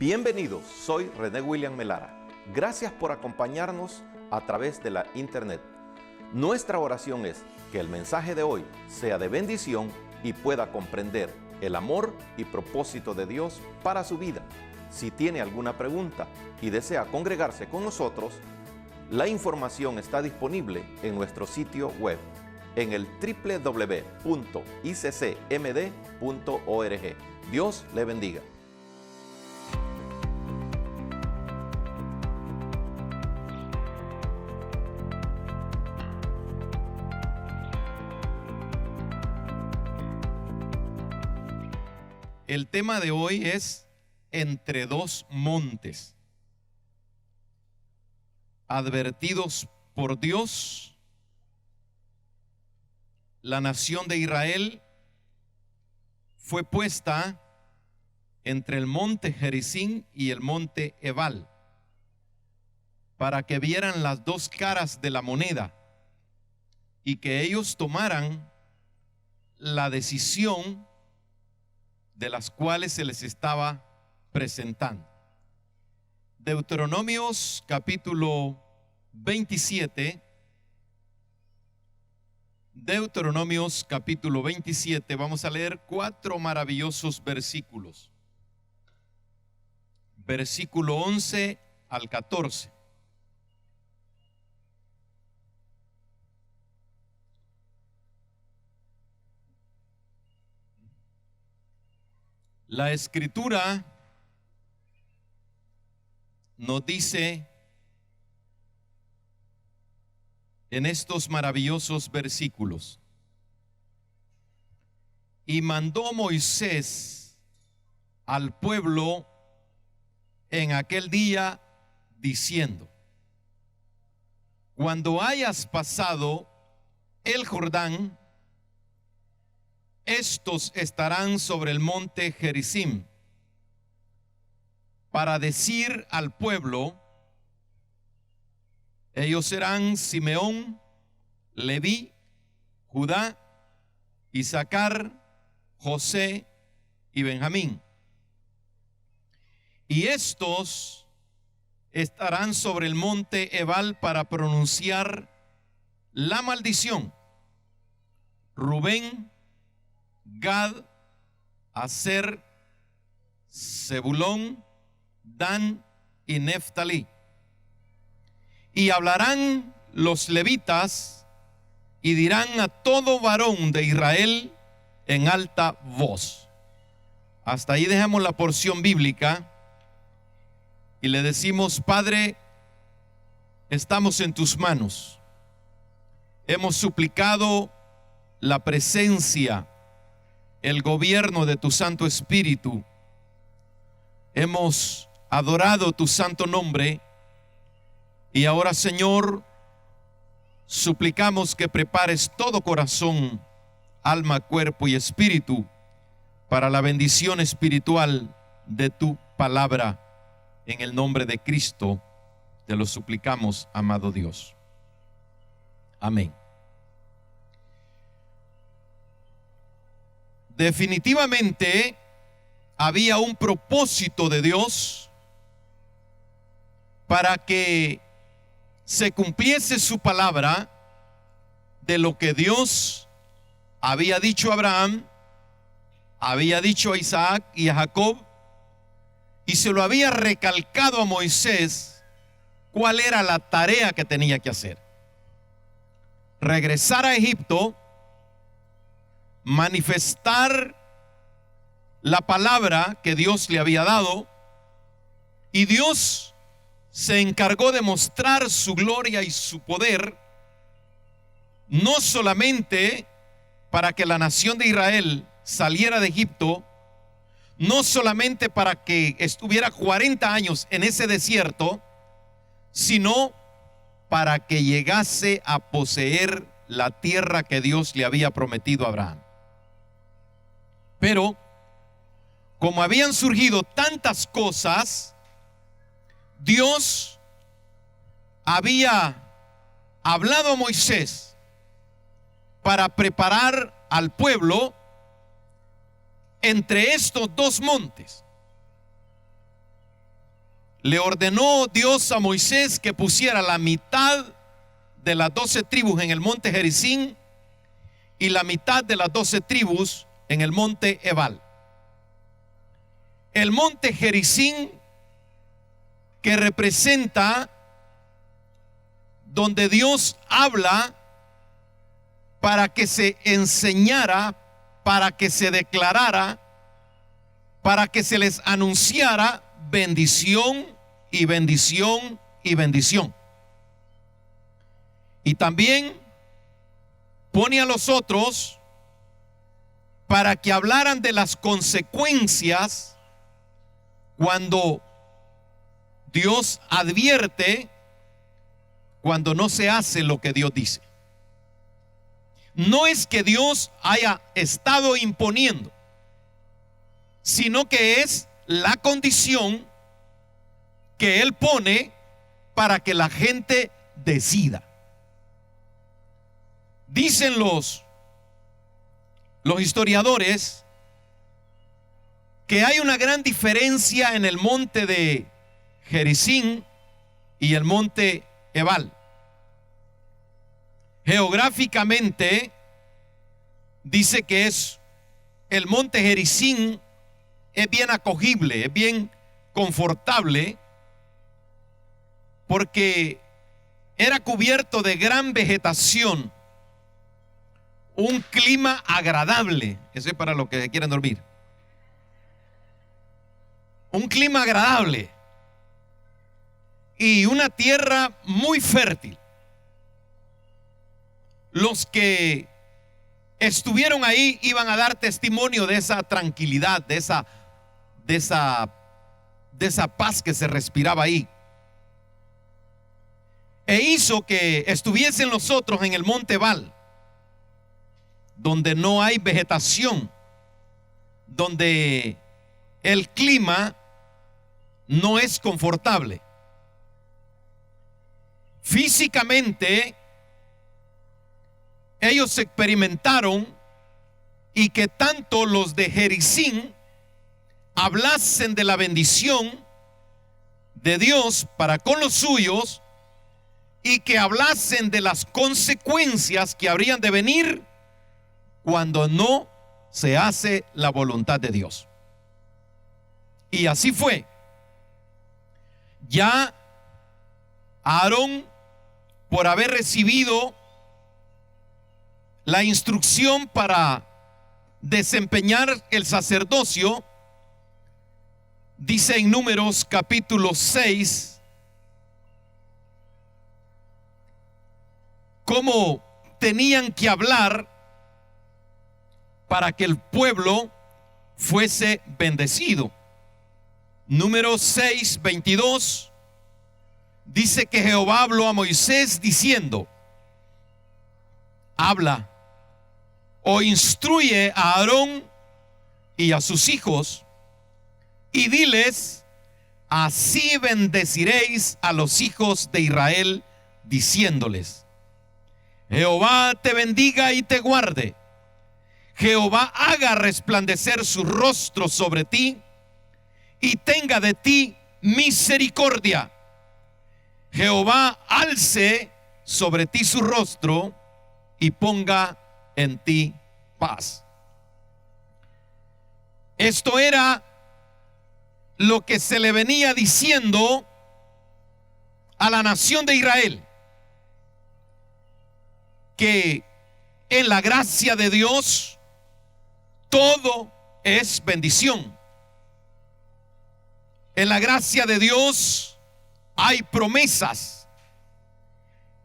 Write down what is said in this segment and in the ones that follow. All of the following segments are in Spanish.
Bienvenidos, soy René William Melara. Gracias por acompañarnos a través de la internet. Nuestra oración es que el mensaje de hoy sea de bendición y pueda comprender el amor y propósito de Dios para su vida. Si tiene alguna pregunta y desea congregarse con nosotros, la información está disponible en nuestro sitio web en el www.iccmd.org. Dios le bendiga. El tema de hoy es entre dos montes. Advertidos por Dios, la nación de Israel fue puesta entre el monte Gerizim y el monte Ebal para que vieran las dos caras de la moneda y que ellos tomaran la decisión de las cuales se les estaba presentando. Deuteronomios capítulo 27. Deuteronomios capítulo 27. Vamos a leer 4 maravillosos versículos. Versículo 11 al 14. La escritura nos dice en estos maravillosos versículos: y mandó Moisés al pueblo en aquel día diciendo: cuando hayas pasado el Jordán, estos estarán sobre el monte Gerizim, para decir al pueblo: ellos serán Simeón, Leví, Judá, Isaacar, José y Benjamín. Y estos estarán sobre el monte Ebal para pronunciar la maldición: Rubén, Gad, Aser, Zebulón, Dan y Neftalí. Y hablarán los levitas y dirán a todo varón de Israel en alta voz. Hasta ahí dejamos la porción bíblica y le decimos: Padre, estamos en tus manos. Hemos suplicado la presencia, el gobierno de tu Santo Espíritu. Hemos adorado tu santo nombre y ahora, Señor, suplicamos que prepares todo corazón, alma, cuerpo y espíritu para la bendición espiritual de tu palabra. En el nombre de Cristo te lo suplicamos, amado Dios. Amén. Definitivamente había un propósito de Dios para que se cumpliese su palabra de lo que Dios había dicho a Abraham, había dicho a Isaac y a Jacob, y se lo había recalcado a Moisés cuál era la tarea que tenía que hacer: regresar a Egipto, manifestar la palabra que Dios le había dado, y Dios se encargó de mostrar su gloria y su poder, no solamente para que la nación de Israel saliera de Egipto, no solamente para que estuviera 40 años en ese desierto, sino para que llegase a poseer la tierra que Dios le había prometido a Abraham. Pero como habían surgido tantas cosas, Dios había hablado a Moisés para preparar al pueblo entre estos dos montes. le ordenó Dios a Moisés que pusiera la mitad de las 12 tribus en el monte Gerizim y la mitad de las 12 tribus en el monte Ebal. El monte Gerizim, que representa donde Dios habla para que se enseñara, para que se declarara, para que se les anunciara bendición y bendición y bendición. Y también pone a los otros para que hablaran de las consecuencias cuando Dios advierte, cuando no se hace lo que Dios dice. No es que Dios haya estado imponiendo, sino que es la condición que Él pone para que la gente decida. Dicen los historiadores que hay una gran diferencia en el monte de Gerizim y el monte Ebal. Geográficamente dice que es el monte Gerizim, es bien acogible, es bien confortable, porque era cubierto de gran vegetación, un clima agradable. Eso es para los que quieren dormir. Un clima agradable y una tierra muy fértil. Los que estuvieron ahí iban a dar testimonio de esa tranquilidad, de esa paz que se respiraba ahí. E hizo que estuviesen los otros en el monte Ebal, donde no hay vegetación, donde el clima no es confortable. Físicamente, ellos experimentaron y que tanto los de Gerizim hablasen de la bendición de Dios para con los suyos y que hablasen de las consecuencias que habrían de venir cuando no se hace la voluntad de Dios. Y así fue. Ya Aarón, por haber recibido la instrucción para desempeñar el sacerdocio, dice en Números capítulo 6, cómo tenían que hablar para que el pueblo fuese bendecido. Números 6, 22 dice que Jehová habló a Moisés diciendo: habla o instruye a Aarón y a sus hijos y diles: así bendeciréis a los hijos de Israel, diciéndoles: Jehová te bendiga y te guarde. Jehová haga resplandecer su rostro sobre ti y tenga de ti misericordia. Jehová alce sobre ti su rostro y ponga en ti paz. Esto era lo que se le venía diciendo a la nación de Israel, que en la gracia de Dios todo es bendición. En la gracia de Dios hay promesas.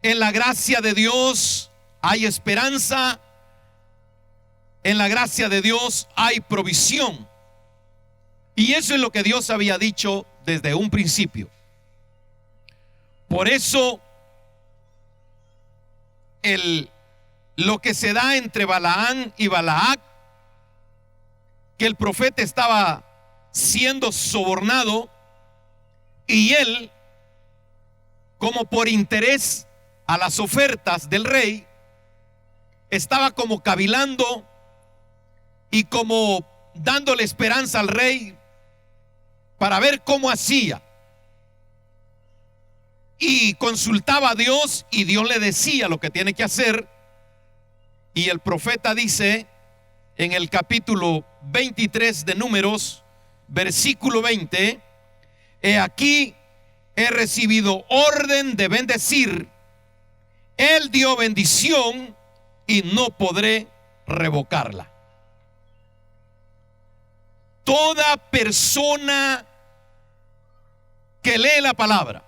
En la gracia de Dios hay esperanza. En la gracia de Dios hay provisión. Y eso es lo que Dios había dicho desde un principio. Por eso lo que se da entre Balaán y Balac, que el profeta estaba siendo sobornado y él, como por interés a las ofertas del rey, estaba como cavilando y como dándole esperanza al rey para ver cómo hacía. y consultaba a Dios y Dios le decía lo que tiene que hacer. Y el profeta dice en el capítulo 23 de Números, versículo 20: he aquí, he recibido orden de bendecir. Él dio bendición y no podré revocarla. Toda persona que lee la palabra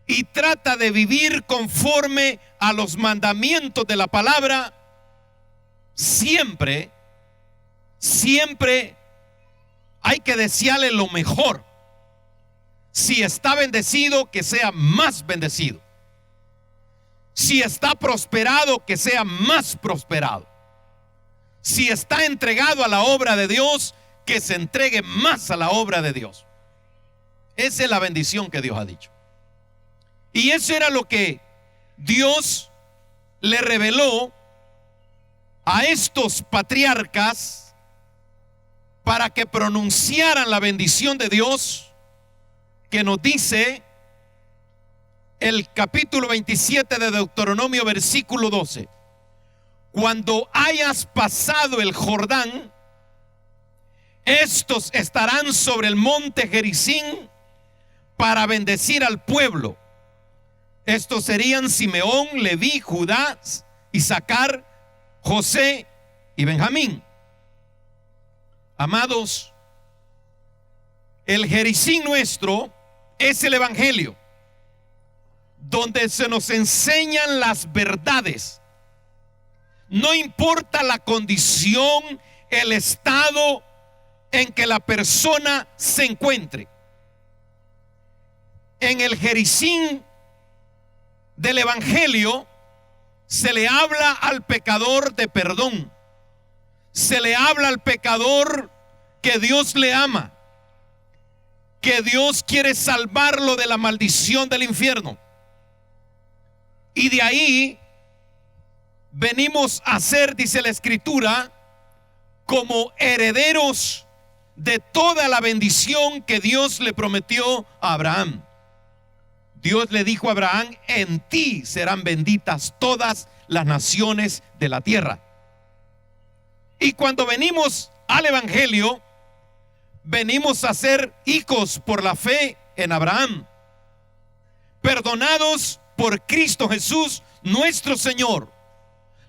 y trata de vivir conforme a los mandamientos de la palabra, siempre hay que desearle lo mejor. Si está bendecido, que sea más bendecido. Si está prosperado, que sea más prosperado. Si está entregado a la obra de Dios, que se entregue más a la obra de Dios. Esa es la bendición que Dios ha dicho. Y eso era lo que Dios le reveló a estos patriarcas para que pronunciaran la bendición de Dios, que nos dice el capítulo 27 de Deuteronomio, versículo 12: cuando hayas pasado el Jordán, estos estarán sobre el monte Gerizim para bendecir al pueblo. Estos serían Simeón, Leví, Judá, Isaacar, José y Benjamín. Amados, el Gerizim nuestro es el Evangelio, donde se nos enseñan las verdades. No importa la condición, el estado en que la persona se encuentre. En el Gerizim del Evangelio se le habla al pecador de perdón. Se le habla al pecador que Dios le ama, que Dios quiere salvarlo de la maldición del infierno. Y de ahí venimos a ser, dice la Escritura, como herederos de toda la bendición que Dios le prometió a Abraham. Dios le dijo a Abraham: en ti serán benditas todas las naciones de la tierra. Y cuando venimos al Evangelio, venimos a ser hijos por la fe en Abraham, perdonados por Cristo Jesús nuestro Señor,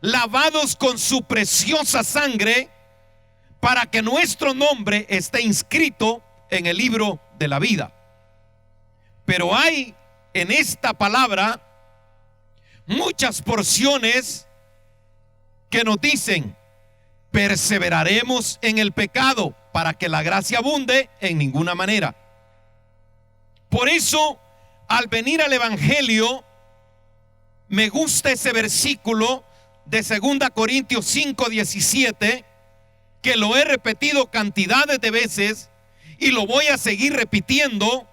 lavados con su preciosa sangre, para que nuestro nombre esté inscrito en el libro de la vida. Pero hay en esta palabra muchas porciones que nos dicen: perseveraremos en el pecado para que la gracia abunde. En ninguna manera. Por eso, al venir al Evangelio, me gusta ese versículo de 2 Corintios 5:17, que lo he repetido cantidades de veces y lo voy a seguir repitiendo: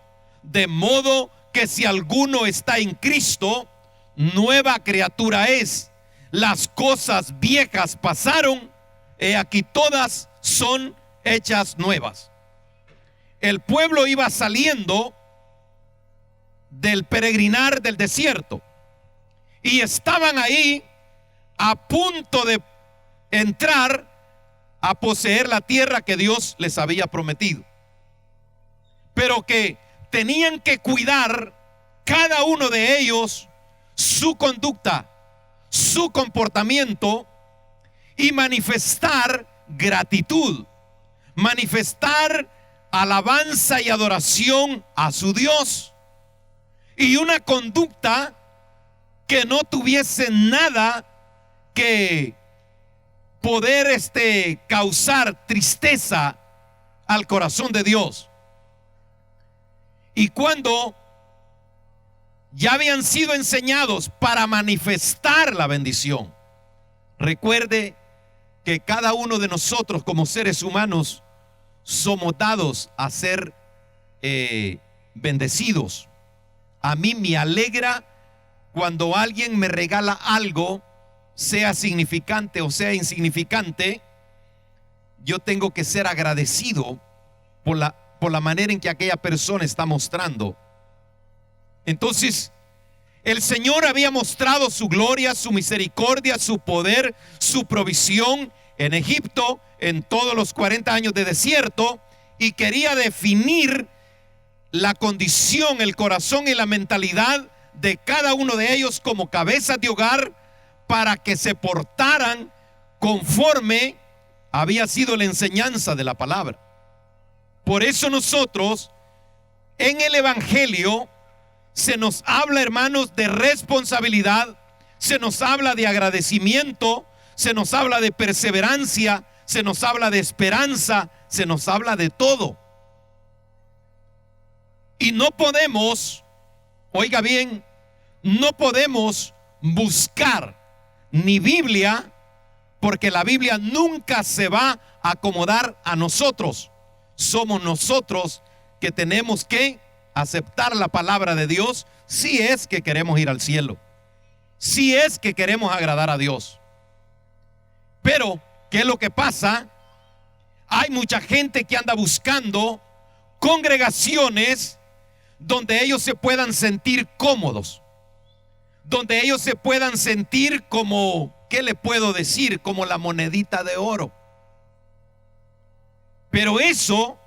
de modo que si alguno está en Cristo, nueva criatura es. Las cosas viejas pasaron, he aquí todas son hechas nuevas. El pueblo iba saliendo del peregrinar del desierto y estaban ahí a punto de entrar a poseer la tierra que Dios les había prometido, pero que tenían que cuidar cada uno de ellos su conducta, su comportamiento, y manifestar gratitud, manifestar alabanza y adoración a su Dios, y una conducta que no tuviese nada que poder causar tristeza al corazón de Dios. Y cuando ya habían sido enseñados para manifestar la bendición, recuerde que cada uno de nosotros como seres humanos somos dados a ser bendecidos. A mí me alegra cuando alguien me regala algo, sea significante o sea insignificante. Yo tengo que ser agradecido por la manera en que aquella persona está mostrando Entonces, el Señor había mostrado su gloria, su misericordia, su poder, su provisión en Egipto en todos los 40 años de desierto, y quería definir la condición, el corazón y la mentalidad de cada uno de ellos como cabezas de hogar para que se portaran conforme había sido la enseñanza de la palabra. Por eso nosotros en el Evangelio se nos habla, hermanos, de responsabilidad, se nos habla de agradecimiento, se nos habla de perseverancia, se nos habla de esperanza, se nos habla de todo. Y no podemos, oiga bien, no podemos buscar ni Biblia, porque la Biblia nunca se va a acomodar a nosotros. Somos nosotros que tenemos que aceptar la palabra de Dios si es que queremos ir al cielo, si es que queremos agradar a Dios. Pero, ¿qué es lo que pasa? Hay mucha gente que anda buscando congregaciones donde ellos se puedan sentir cómodos, donde ellos se puedan sentir como, ¿qué le puedo decir? Como la monedita de oro. Pero eso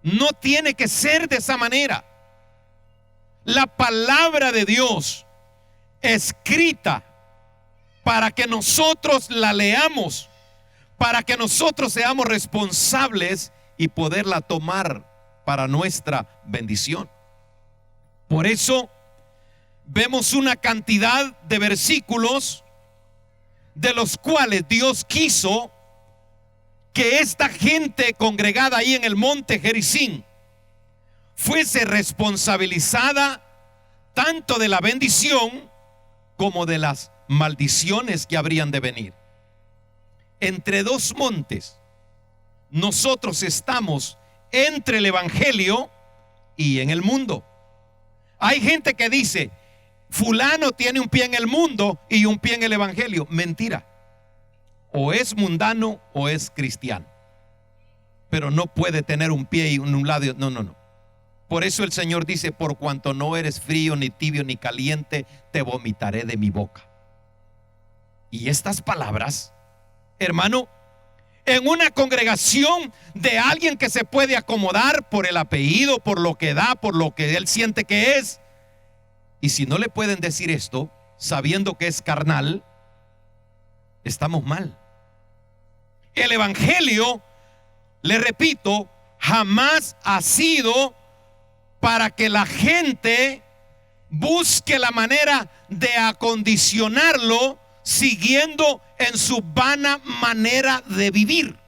no tiene que ser de esa manera. La palabra de Dios escrita para que nosotros la leamos, para que nosotros seamos responsables y poderla tomar para nuestra bendición. Por eso vemos una cantidad de versículos de los cuales Dios quiso que esta gente congregada ahí en el monte Gerizim fuese responsabilizada tanto de la bendición como de las maldiciones que habrían de venir. Entre dos montes, nosotros estamos entre el Evangelio y en el mundo. Hay gente que dice, fulano tiene un pie en el mundo y un pie en el Evangelio. Mentira. O es mundano o es cristiano, pero no puede tener un pie en un lado. No. Por eso el Señor dice, por cuanto no eres frío, ni tibio, ni caliente, te vomitaré de mi boca. Y estas palabras, hermano, en una congregación de alguien que se puede acomodar por el apellido, por lo que da, por lo que él siente que es, y si no le pueden decir esto, sabiendo que es carnal, estamos mal. El Evangelio, le repito, jamás ha sido para que la gente busque la manera de acondicionarlo siguiendo en su vana manera de vivir.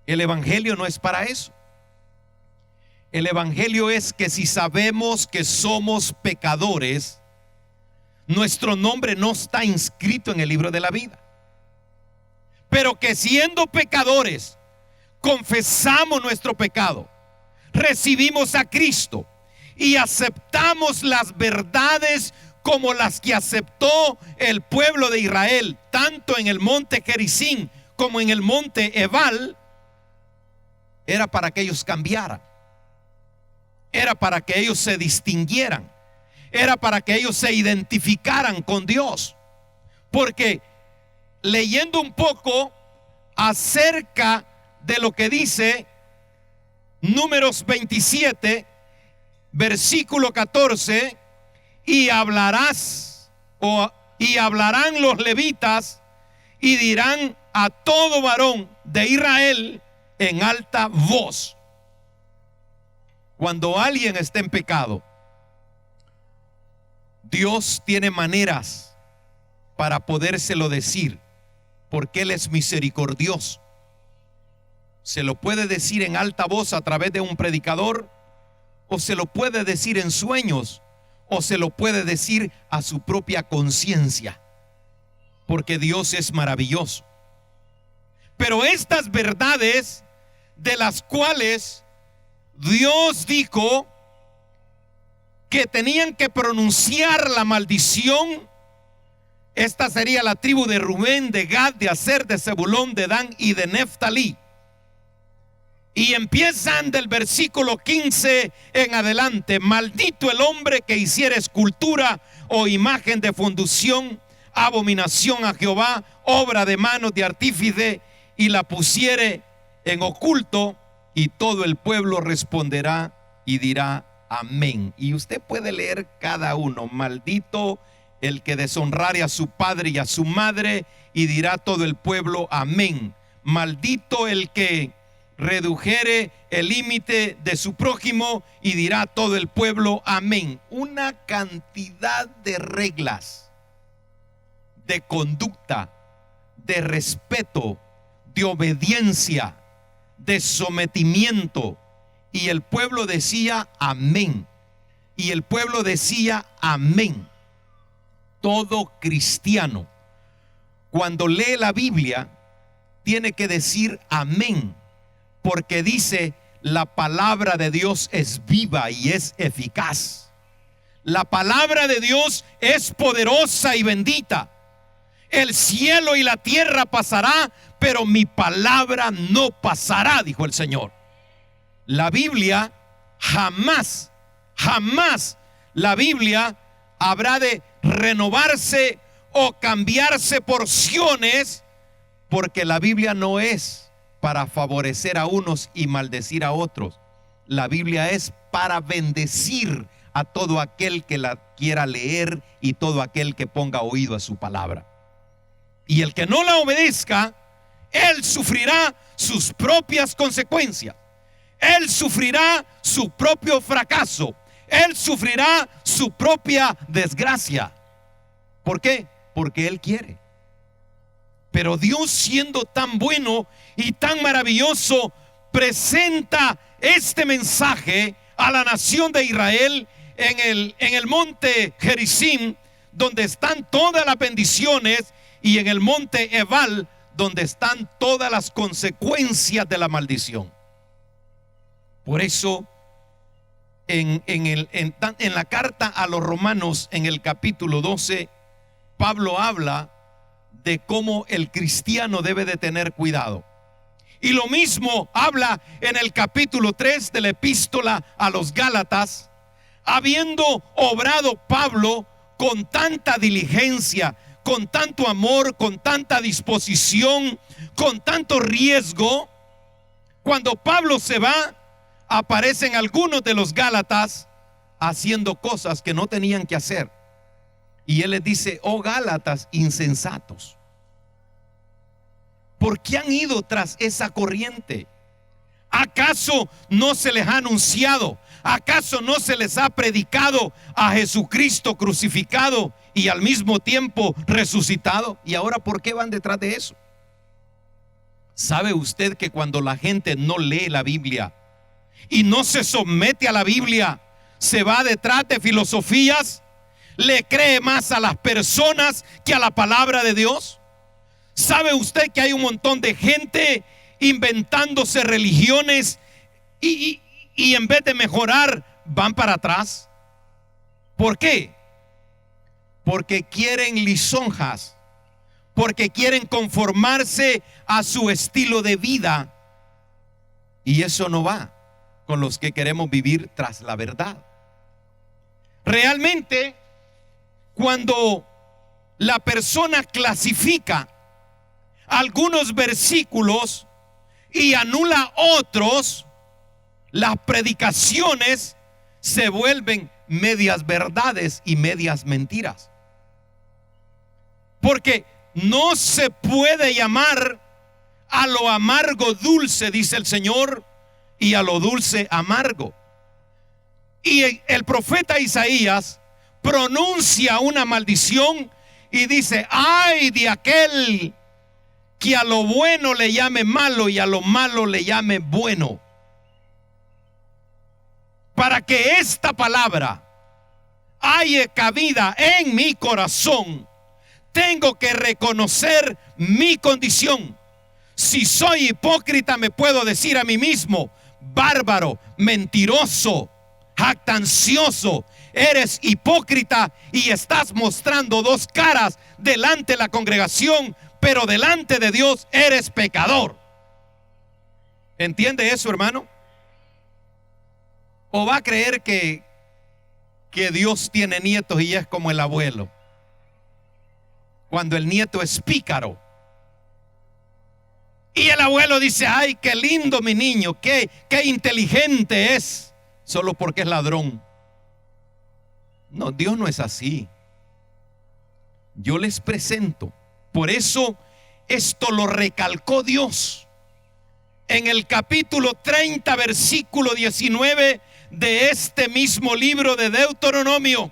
El Evangelio no es para eso. El Evangelio es que si sabemos que somos pecadores, nuestro nombre no está inscrito en el libro de la vida. Pero que siendo pecadores, confesamos nuestro pecado, recibimos a Cristo y aceptamos las verdades como las que aceptó el pueblo de Israel, tanto en el monte Gerizim como en el monte Ebal. Era para que ellos cambiaran, era para que ellos se distinguieran, era para que ellos se identificaran con Dios. Porque leyendo un poco acerca de lo que dice Números 27, versículo 14, y hablarán los levitas y dirán a todo varón de Israel en alta voz. Cuando alguien está en pecado, Dios tiene maneras para podérselo decir, porque Él es misericordioso. Se lo puede decir en alta voz a través de un predicador, o se lo puede decir en sueños, o se lo puede decir a su propia conciencia, porque Dios es maravilloso. Pero estas verdades de las cuales Dios dijo que tenían que pronunciar la maldición, esta sería la tribu de Rubén, de Gad, de Aser, de Zebulón, de Dan y de Neftalí. Y empiezan del versículo 15 en adelante. Maldito el hombre que hiciera escultura o imagen de fundición, abominación a Jehová, obra de manos de artífice, y la pusiere en oculto, y todo el pueblo responderá y dirá amén. Y usted puede leer cada uno. Maldito el que deshonrare a su padre y a su madre, y dirá todo el pueblo amén. Maldito el que redujere el límite de su prójimo, y dirá todo el pueblo amén. Una cantidad de reglas, de conducta, de respeto, de obediencia, de sometimiento. Y el pueblo decía amén. Y el pueblo decía amén. Todo cristiano, cuando lee la Biblia, tiene que decir amén, porque dice: la palabra de Dios es viva y es eficaz. La palabra de Dios es poderosa y bendita. El cielo y la tierra pasará, pero mi palabra no pasará, dijo el Señor. La Biblia jamás la Biblia habrá de renovarse o cambiarse porciones, porque la Biblia no es para favorecer a unos y maldecir a otros. La Biblia es para bendecir a todo aquel que la quiera leer y todo aquel que ponga oído a su palabra. Y el que no la obedezca, él sufrirá sus propias consecuencias. Él sufrirá su propio fracaso. Él sufrirá su propia desgracia. ¿Por qué? Porque él quiere. Pero Dios, siendo tan bueno y tan maravilloso, presenta este mensaje a la nación de Israel en el monte Gerizim, donde están todas las bendiciones, y en el monte Ebal, donde están todas las consecuencias de la maldición. Por eso en la carta a los Romanos, en el capítulo 12, Pablo habla de cómo el cristiano debe de tener cuidado. Y lo mismo habla en el capítulo 3 de la epístola a los Gálatas, habiendo obrado Pablo con tanta diligencia, con tanto amor, con tanta disposición, con tanto riesgo. Cuando Pablo se va, aparecen algunos de los Gálatas haciendo cosas que no tenían que hacer. Y él les dice: oh Gálatas insensatos, ¿por qué han ido tras esa corriente? ¿Acaso no se les ha anunciado? ¿Acaso no se les ha predicado a Jesucristo crucificado y al mismo tiempo resucitado? ¿Y ahora por qué van detrás de eso? ¿Sabe usted que cuando la gente no lee la Biblia y no se somete a la Biblia, se va detrás de filosofías? ¿Le cree más a las personas que a la palabra de Dios? ¿Sabe usted que hay un montón de gente inventándose religiones y en vez de mejorar van para atrás? ¿Por qué? Porque quieren lisonjas, porque quieren conformarse a su estilo de vida, y eso no va con los que queremos vivir tras la verdad. Realmente, cuando la persona clasifica algunos versículos y anula otros, las predicaciones se vuelven medias verdades y medias mentiras. Porque no se puede llamar a lo amargo dulce, dice el Señor, y a lo dulce amargo. Y el profeta Isaías pronuncia una maldición y dice: ay de aquel que a lo bueno le llame malo y a lo malo le llame bueno. Para que esta palabra haya cabida en mi corazón, tengo que reconocer mi condición. Si soy hipócrita, me puedo decir a mí mismo: bárbaro, mentiroso, jactancioso, eres hipócrita y estás mostrando dos caras delante de la congregación, pero delante de Dios eres pecador. ¿Entiende eso, hermano? ¿O va a creer que Dios tiene nietos y es como el abuelo? Cuando el nieto es pícaro y el abuelo dice: ay, qué lindo mi niño, qué inteligente es, solo porque es ladrón. No, Dios no es así. Yo les presento. Por eso esto lo recalcó Dios en el capítulo 30, versículo 19 de este mismo libro de Deuteronomio.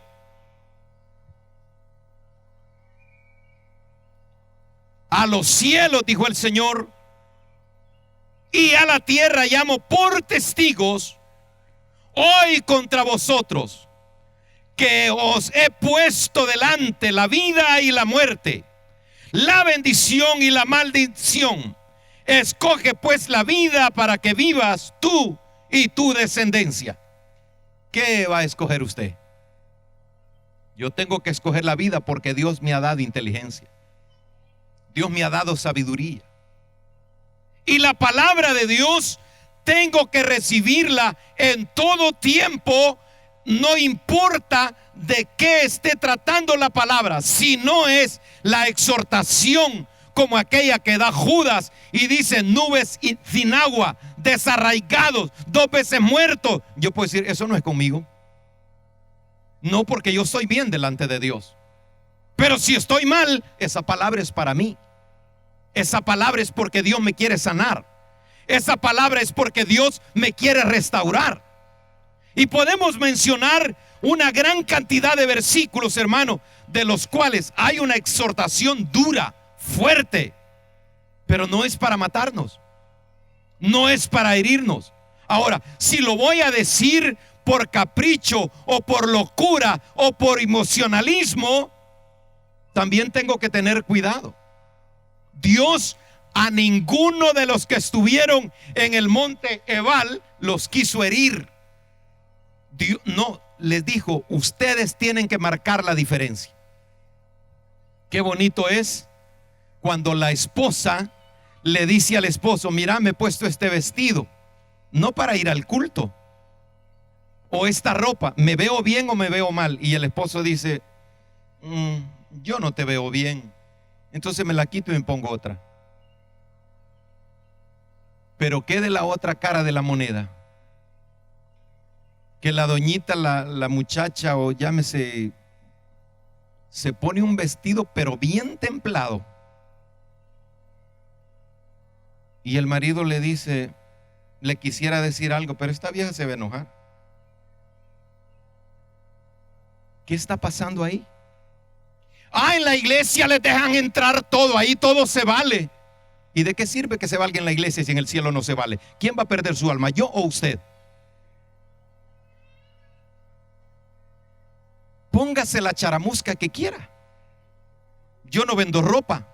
A los cielos, dijo el Señor, y a la tierra llamo por testigos hoy contra vosotros, que os he puesto delante la vida y la muerte, la bendición y la maldición. Escoge pues la vida para que vivas tú y tu descendencia. ¿Qué va a escoger usted? Yo tengo que escoger la vida porque Dios me ha dado inteligencia. Dios me ha dado sabiduría. Y la palabra de Dios tengo que recibirla en todo tiempo. No importa de qué esté tratando la palabra, si no es la exhortación como aquella que da Judas y dice: nubes sin agua, desarraigados, 2 veces muertos. Yo puedo decir: eso no es conmigo. No, porque yo estoy bien delante de Dios. Pero si estoy mal, esa palabra es para mí. Esa palabra es porque Dios me quiere sanar. Esa palabra es porque Dios me quiere restaurar. Y podemos mencionar una gran cantidad de versículos, hermano, de los cuales hay una exhortación dura, fuerte, pero no es para matarnos, no es para herirnos. Ahora, si lo voy a decir por capricho o por locura o por emocionalismo, también tengo que tener cuidado. Dios a ninguno de los que estuvieron en el monte Ebal los quiso herir. Dios no les dijo: ustedes tienen que marcar la diferencia. Qué bonito es cuando la esposa le dice al esposo: mira, me he puesto este vestido no para ir al culto, o esta ropa, ¿me veo bien o me veo mal? Y el esposo dice: yo no te veo bien, entonces me la quito y me pongo otra. Pero ¿qué de la otra cara de la moneda? Que la doñita, la muchacha, o llámese, se pone un vestido pero bien templado, y el marido le dice, le quisiera decir algo, pero esta vieja se va a enojar. ¿Qué está pasando ahí? En la iglesia les dejan entrar todo, ahí todo se vale. ¿Y de qué sirve que se valga en la iglesia si en el cielo no se vale? ¿Quién va a perder su alma, yo o usted? Póngase la charamusca que quiera. Yo no vendo ropa.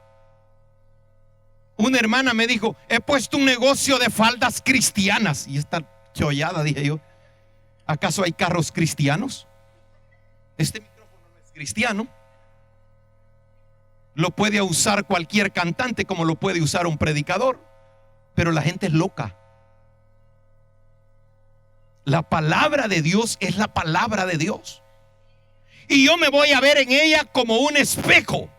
Una hermana me dijo: he puesto un negocio de faldas cristianas. Y esta chollada, dije yo, ¿acaso hay carros cristianos? Este micrófono no es cristiano. Lo puede usar cualquier cantante como lo puede usar un predicador, pero la gente es loca. La palabra de Dios es la palabra de Dios, y yo me voy a ver en ella como un espejo,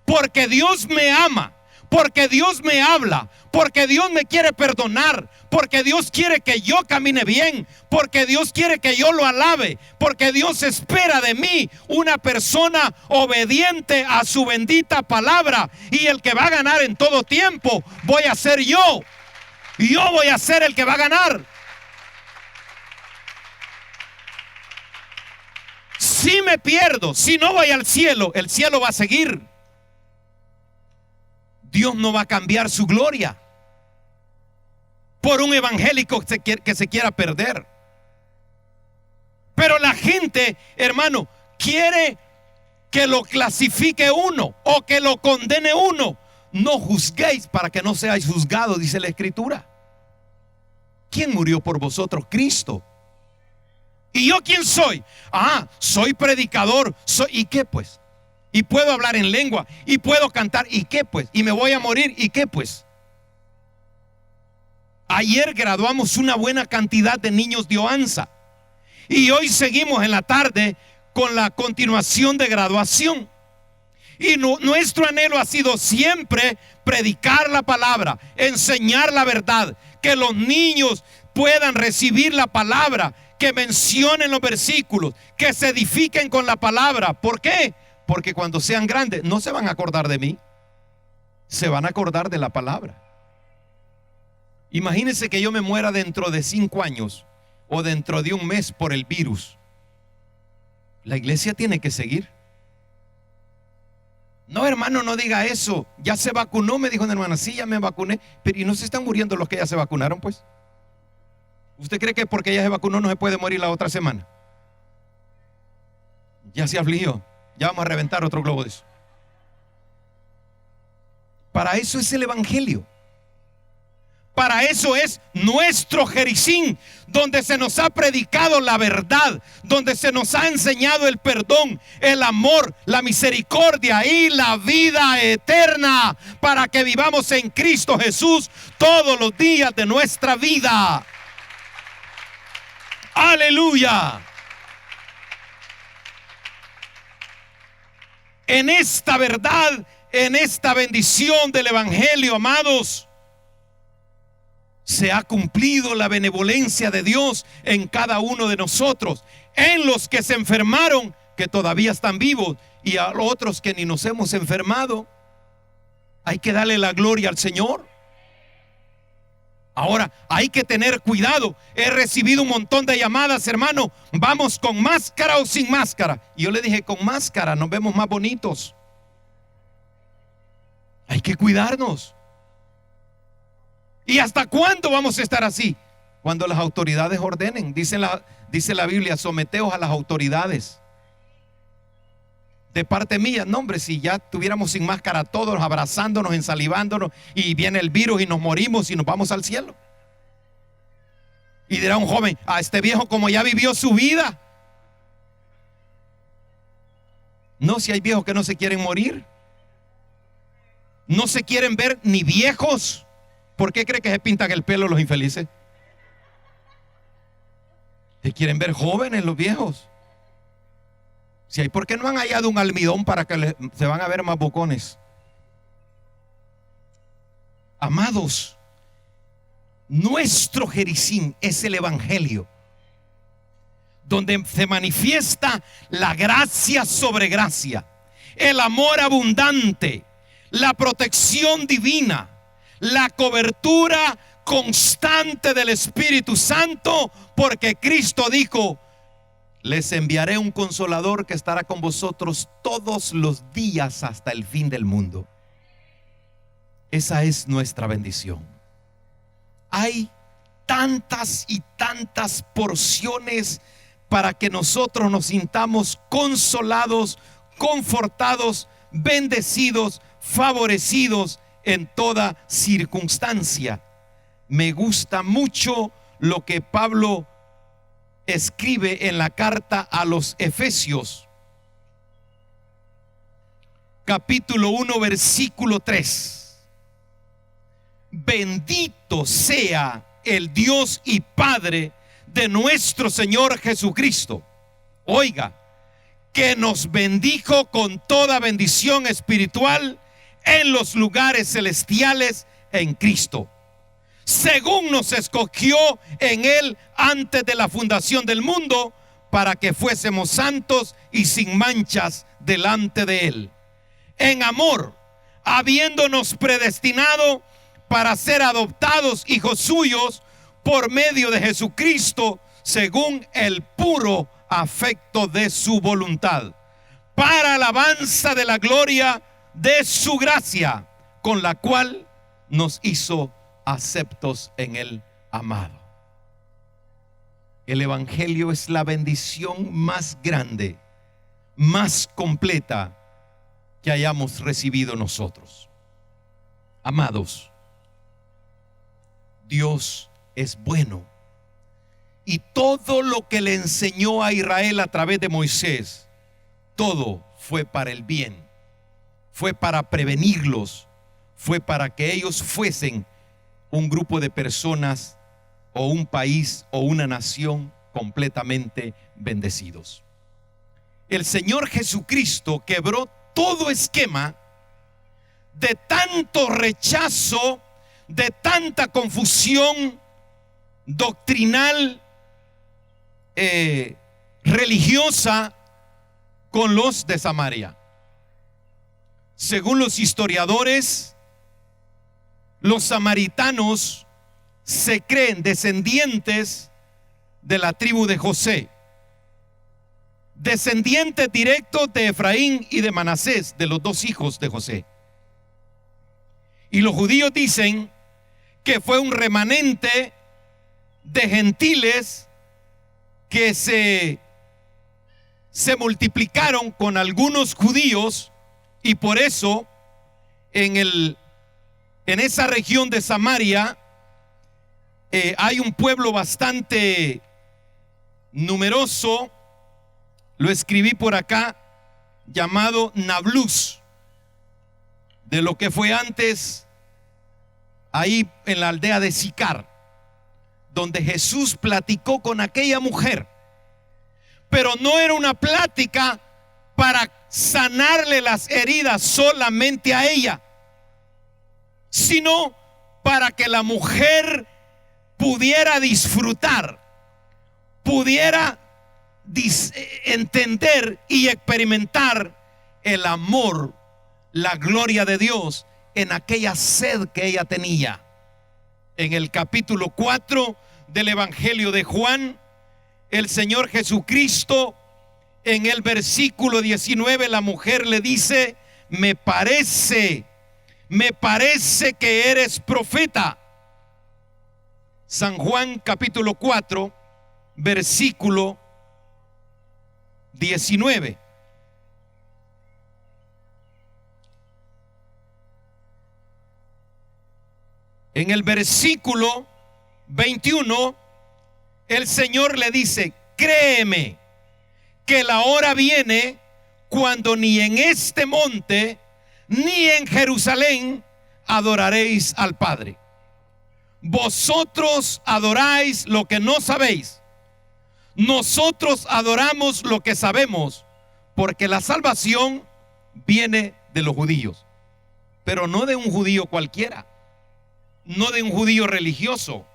porque Dios me ama, porque Dios me habla, porque Dios me quiere perdonar, porque Dios quiere que yo camine bien, porque Dios quiere que yo lo alabe, porque Dios espera de mí una persona obediente a su bendita palabra. Y el que va a ganar en todo tiempo voy a ser yo. Yo voy a ser el que va a ganar. Si me pierdo, si no voy al cielo, el cielo va a seguir. Dios no va a cambiar su gloria por un evangélico que se quiera perder. Pero la gente, hermano, quiere que lo clasifique uno o que lo condene uno. No juzguéis para que no seáis juzgados, dice la Escritura. ¿Quién murió por vosotros? Cristo. ¿Y yo quién soy? Soy predicador. ¿Y qué pues? Y puedo hablar en lengua, y puedo cantar, ¿y qué pues? Y me voy a morir, ¿y qué pues? Ayer graduamos una buena cantidad de niños de Oanza y hoy seguimos en la tarde con la continuación de graduación. Y nuestro anhelo ha sido siempre predicar la palabra, enseñar la verdad, que los niños puedan recibir la palabra, que mencionen los versículos, que se edifiquen con la palabra. ¿Por qué? Porque cuando sean grandes no se van a acordar de mí, se van a acordar de la palabra. Imagínense que yo me muera dentro de 5 años o dentro de un mes por el virus. La iglesia tiene que seguir. No, hermano, no diga eso. Ya se vacunó, me dijo una hermana. Sí, ya me vacuné. Pero ¿y no se están muriendo los que ya se vacunaron, pues? ¿Usted cree que porque ya se vacunó no se puede morir la otra semana? Ya se afligió. Ya vamos a reventar otro globo de eso. Para eso es el evangelio. Para eso es nuestro Jericín, donde se nos ha predicado la verdad, donde se nos ha enseñado el perdón, el amor, la misericordia y la vida eterna, para que vivamos en Cristo Jesús todos los días de nuestra vida. Aleluya. En esta verdad, en esta bendición del evangelio, amados, se ha cumplido la benevolencia de Dios en cada uno de nosotros, en los que se enfermaron, que todavía están vivos, y a los otros que ni nos hemos enfermado. Hay que darle la gloria al Señor. Ahora hay que tener cuidado. He recibido un montón de llamadas, hermano. ¿Vamos con máscara o sin máscara? Y yo le dije, con máscara nos vemos más bonitos. Hay que cuidarnos. ¿Y hasta cuándo vamos a estar así? Cuando las autoridades ordenen. Dice la Biblia, someteos a las autoridades. De parte mía, no, hombre, si ya estuviéramos sin máscara todos, abrazándonos, ensalivándonos, y viene el virus y nos morimos y nos vamos al cielo. Y dirá un joven, a este viejo como ya vivió su vida. No, si hay viejos que no se quieren morir. No se quieren ver ni viejos. ¿Por qué cree que se pintan el pelo los infelices? Se quieren ver jóvenes los viejos. Si hay, ¿por qué no han hallado un almidón para que se van a ver más bocones? Amados, nuestro Jericín es el evangelio, donde se manifiesta la gracia sobre gracia, el amor abundante, la protección divina, la cobertura constante del Espíritu Santo, porque Cristo dijo: les enviaré un consolador que estará con vosotros todos los días hasta el fin del mundo. Esa es nuestra bendición. Hay tantas y tantas porciones para que nosotros nos sintamos consolados, confortados, bendecidos, favorecidos en toda circunstancia. Me gusta mucho lo que Pablo escribe en la carta a los Efesios, capítulo 1, versículo 3. Bendito sea el Dios y Padre de nuestro Señor Jesucristo. Oiga, que nos bendijo con toda bendición espiritual en los lugares celestiales en Cristo, según nos escogió en Él antes de la fundación del mundo, para que fuésemos santos y sin manchas delante de Él, en amor, habiéndonos predestinado para ser adoptados hijos suyos por medio de Jesucristo, según el puro afecto de su voluntad, para alabanza de la gloria de su gracia, con la cual nos hizo aceptos en el amado. El evangelio es la bendición más grande, más completa que hayamos recibido nosotros. Amados, Dios es bueno, y todo lo que le enseñó a Israel a través de Moisés, todo fue para el bien, fue para prevenirlos, fue para que ellos fuesen un grupo de personas o un país o una nación completamente bendecidos. El Señor Jesucristo quebró todo esquema de tanto rechazo, de tanta confusión doctrinal, religiosa con los de Samaria. Según los historiadores, los samaritanos se creen descendientes de la tribu de José, descendientes directos de Efraín y de Manasés, de los dos hijos de José. Y los judíos dicen que fue un remanente de gentiles que se multiplicaron con algunos judíos, y por eso en esa región de Samaria hay un pueblo bastante numeroso, lo escribí por acá, llamado Nablus, de lo que fue antes ahí en la aldea de Sicar, donde Jesús platicó con aquella mujer. Pero no era una plática para sanarle las heridas solamente a ella, sino para que la mujer pudiera disfrutar, pudiera entender y experimentar el amor, la gloria de Dios en aquella sed que ella tenía. En el capítulo 4 del Evangelio de Juan, el Señor Jesucristo, en el versículo 19, la mujer le dice: me parece que eres profeta. San Juan capítulo 4, versículo 19. En el versículo 21, el Señor le dice: créeme que la hora viene cuando ni en este monte ni en Jerusalén adoraréis al Padre. Vosotros adoráis lo que no sabéis. Nosotros adoramos lo que sabemos, porque la salvación viene de los judíos, pero no de un judío cualquiera, no de un judío religioso,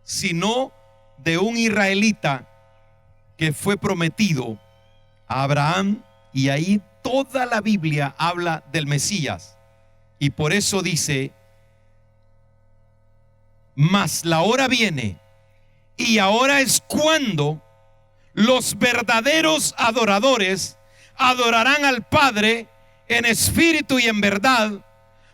sino de un israelita que fue prometido a Abraham. Y ahí toda la Biblia habla del Mesías, y por eso dice: mas la hora viene, y ahora es cuando los verdaderos adoradores adorarán al Padre en espíritu y en verdad,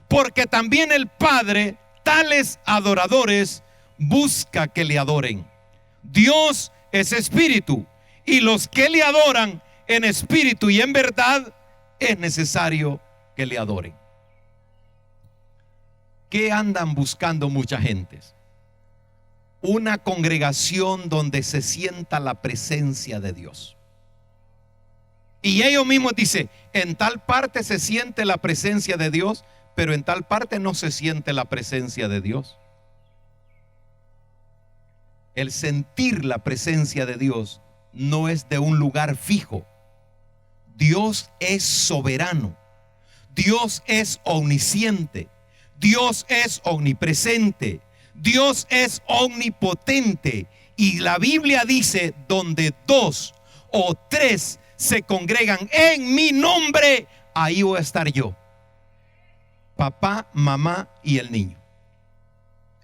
porque también el Padre tales adoradores busca que le adoren. Dios es espíritu, y los que le adoran en espíritu y en verdad es necesario que le adoren. ¿Qué andan buscando mucha gente? Una congregación donde se sienta la presencia de Dios. Y ellos mismos dicen: en tal parte se siente la presencia de Dios, pero en tal parte no se siente la presencia de Dios. El sentir la presencia de Dios no es de un lugar fijo. Dios es soberano. Dios es omnisciente. Dios es omnipresente. Dios es omnipotente. Y la Biblia dice: donde dos o tres se congregan en mi nombre, ahí voy a estar yo. Papá, mamá y el niño.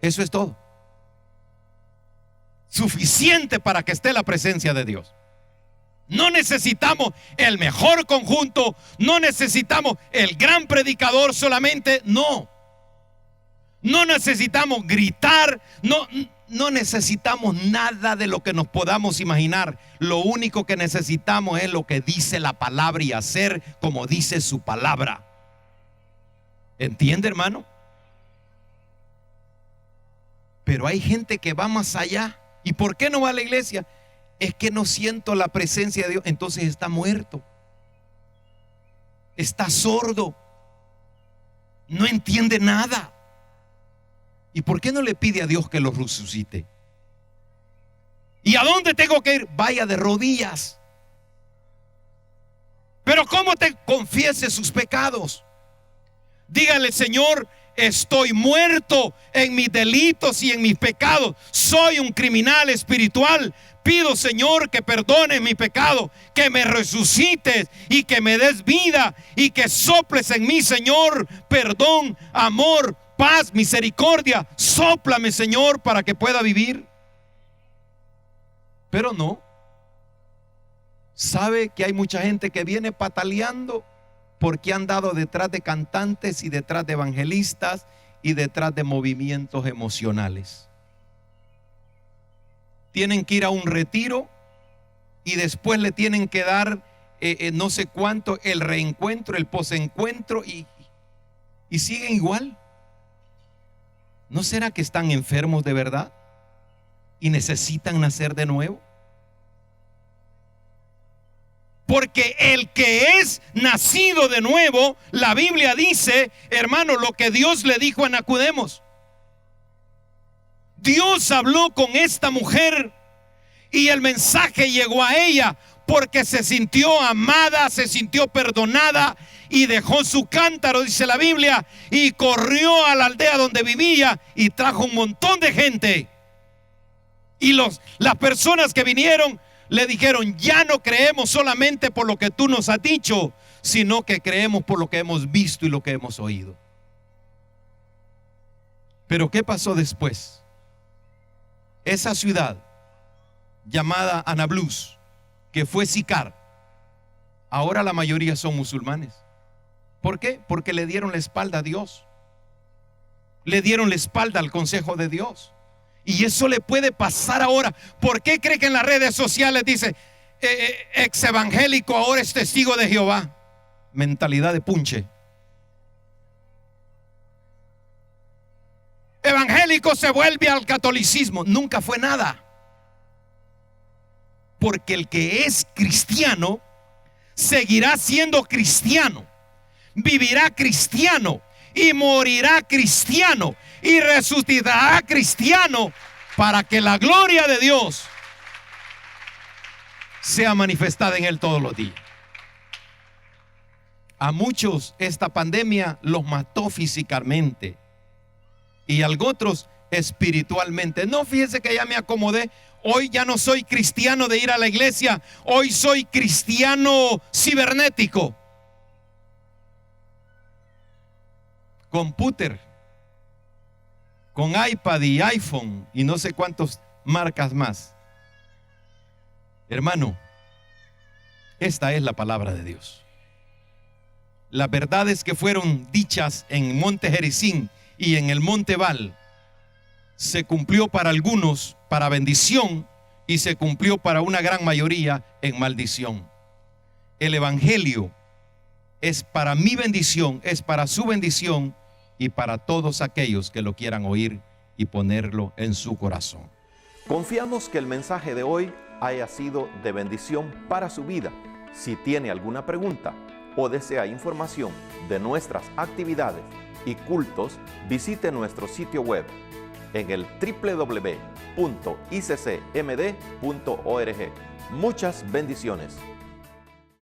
Eso es todo. Suficiente para que esté la presencia de Dios. No necesitamos el mejor conjunto, no necesitamos el gran predicador solamente, no. No necesitamos gritar, no necesitamos nada de lo que nos podamos imaginar. Lo único que necesitamos es lo que dice la palabra y hacer como dice su palabra. ¿Entiende, hermano? Pero hay gente que va más allá. ¿Y por qué no va a la iglesia? Es que no siento la presencia de Dios. Entonces está muerto, está sordo, no entiende nada. ¿Y por qué no le pide a Dios que lo resucite? ¿Y a dónde tengo que ir? Vaya de rodillas. Pero ¿cómo te confiese sus pecados? Dígale: Señor, estoy muerto en mis delitos y en mis pecados. Soy un criminal espiritual. Pido, Señor, que perdones mi pecado, que me resucites y que me des vida y que soples en mí, Señor, perdón, amor, paz, misericordia. Sóplame, Señor, para que pueda vivir. Pero no. ¿Sabe que hay mucha gente que viene pataleando porque han dado detrás de cantantes y detrás de evangelistas y detrás de movimientos emocionales? Tienen que ir a un retiro y después le tienen que dar no sé cuánto, el reencuentro, el posencuentro, y siguen igual. ¿No será que están enfermos de verdad y necesitan nacer de nuevo? Porque el que es nacido de nuevo, la Biblia dice, hermano, lo que Dios le dijo a Nicodemo. Dios habló con esta mujer y el mensaje llegó a ella porque se sintió amada, se sintió perdonada y dejó su cántaro, dice la Biblia, y corrió a la aldea donde vivía y trajo un montón de gente. Y las personas que vinieron le dijeron: ya no creemos solamente por lo que tú nos has dicho, sino que creemos por lo que hemos visto y lo que hemos oído. Pero ¿qué pasó después? Esa ciudad llamada Anablus, que fue Sicar, ahora la mayoría son musulmanes. ¿Por qué? Porque le dieron la espalda a Dios, le dieron la espalda al consejo de Dios. Y eso le puede pasar ahora. ¿Por qué cree que en las redes sociales dice ex evangélico ahora es testigo de Jehová? Mentalidad de punche. Evangélico se vuelve al catolicismo. Nunca fue nada. Porque el que es cristiano seguirá siendo cristiano, vivirá cristiano y morirá cristiano y resucitará cristiano, para que la gloria de Dios sea manifestada en él todos los días. A muchos esta pandemia los mató físicamente y a otros espiritualmente. No, fíjese que ya me acomodé. Hoy ya no soy cristiano de ir a la iglesia. Hoy soy cristiano cibernético. Computer, con iPad y iPhone y no sé cuántas marcas más. Hermano, esta es la palabra de Dios. Las verdades que fueron dichas en Monte Gerizim y en el Monte Ebal se cumplió para algunos para bendición y se cumplió para una gran mayoría en maldición. El evangelio es para mi bendición, es para su bendición y para todos aquellos que lo quieran oír y ponerlo en su corazón. Confiamos que el mensaje de hoy haya sido de bendición para su vida. Si tiene alguna pregunta o desea información de nuestras actividades y cultos, visite nuestro sitio web en el www.iccmd.org. Muchas bendiciones.